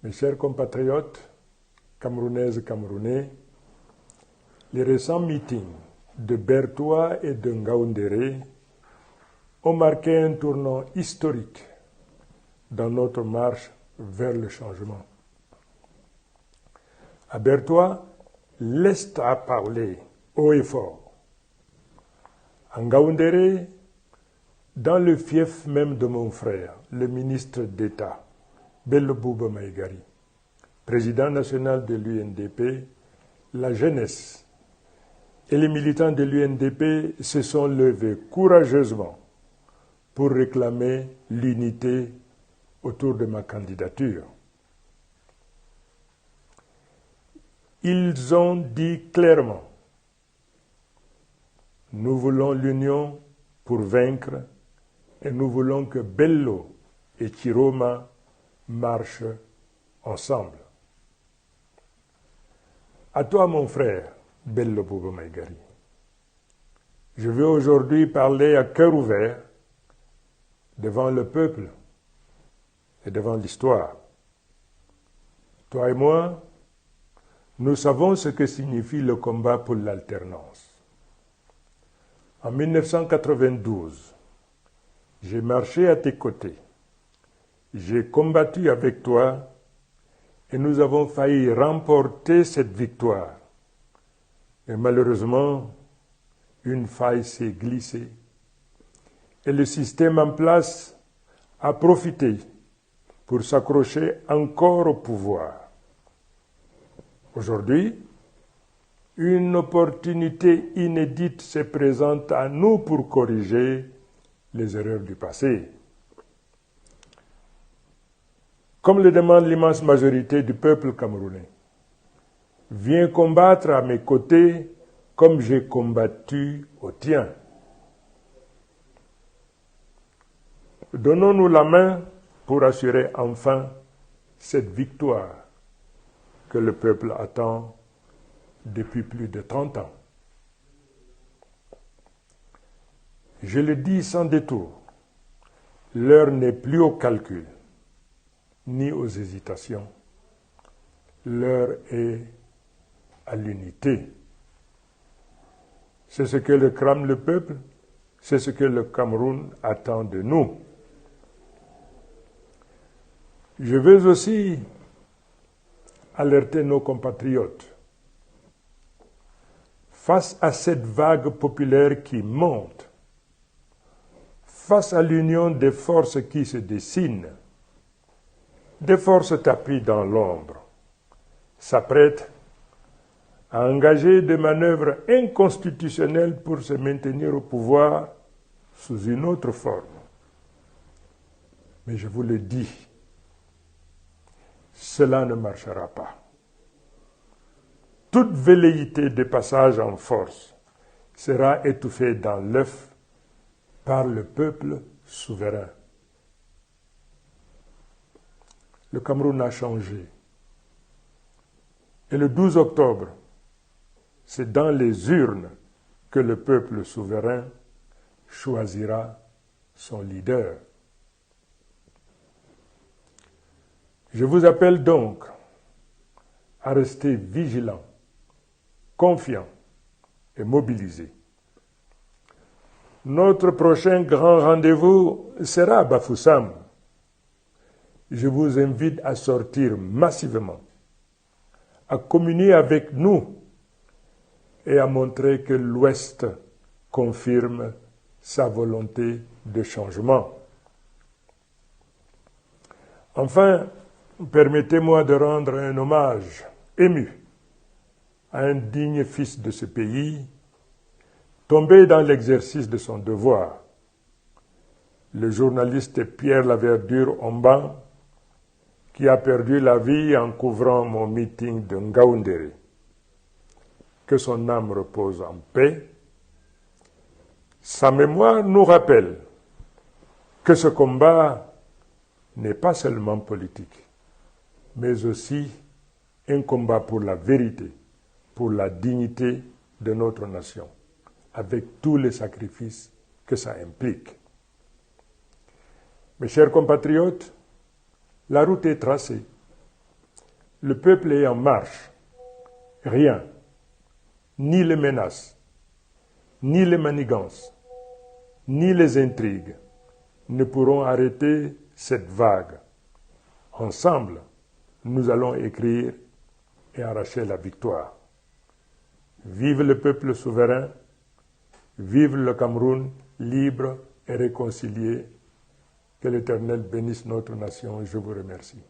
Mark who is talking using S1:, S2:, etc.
S1: Mes chers compatriotes, camerounaises et camerounais, les récents meetings de Bertoua et de Ngaoundéré ont marqué un tournant historique dans notre marche vers le changement. À Bertoua, l'Est a parlé haut et fort. À Ngaoundéré, dans le fief même de mon frère, le ministre d'État, Bello Bouba Maïgari, président national de l'UNDP, la jeunesse et les militants de l'UNDP se sont levés courageusement pour réclamer l'unité autour de ma candidature. Ils ont dit clairement, nous voulons l'union pour vaincre et nous voulons que Bello et Chiroma marchent ensemble. À toi, mon frère, Bello Bouba Maïgari. Je veux aujourd'hui parler à cœur ouvert devant le peuple et devant l'histoire. Toi et moi, nous savons ce que signifie le combat pour l'alternance. En 1992, j'ai marché à tes côtés. J'ai combattu avec toi et nous avons failli remporter cette victoire. Et malheureusement, une faille s'est glissée et le système en place a profité pour s'accrocher encore au pouvoir. Aujourd'hui, une opportunité inédite se présente à nous pour corriger les erreurs du passé. Comme le demande l'immense majorité du peuple camerounais, viens combattre à mes côtés comme j'ai combattu au tien. Donnons-nous la main pour assurer enfin cette victoire que le peuple attend depuis plus de 30 ans. Je le dis sans détour, l'heure n'est plus au calcul, ni aux hésitations. L'heure est à l'unité. C'est ce que réclame le peuple, c'est ce que le Cameroun attend de nous. Je veux aussi alerter nos compatriotes. Face à cette vague populaire qui monte, face à l'union des forces qui se dessinent, des forces tapies dans l'ombre, s'apprêtent à engager des manœuvres inconstitutionnelles pour se maintenir au pouvoir sous une autre forme. Mais je vous le dis, cela ne marchera pas. Toute velléité de passage en force sera étouffée dans l'œuf par le peuple souverain. Le Cameroun a changé. Et le 12 octobre, c'est dans les urnes que le peuple souverain choisira son leader. Je vous appelle donc à rester vigilants, confiants et mobilisés. Notre prochain grand rendez-vous sera à Bafoussam. Je vous invite à sortir massivement, à communier avec nous et à montrer que l'Ouest confirme sa volonté de changement. Enfin, permettez-moi de rendre un hommage ému à un digne fils de ce pays, tombé dans l'exercice de son devoir, le journaliste Pierre Laverdure Omban, qui a perdu la vie en couvrant mon meeting de Ngaoundéré. Que son âme repose en paix. Sa mémoire nous rappelle que ce combat n'est pas seulement politique, mais aussi un combat pour la vérité, pour la dignité de notre nation, avec tous les sacrifices que ça implique. Mes chers compatriotes, la route est tracée. le peuple est en marche. Rien, ni les menaces, ni les manigances, ni les intrigues ne pourront arrêter cette vague. Ensemble, nous allons écrire et arracher la victoire. Vive le peuple souverain, vive le Cameroun libre et réconcilié. Que l'Éternel bénisse notre nation. Je vous remercie.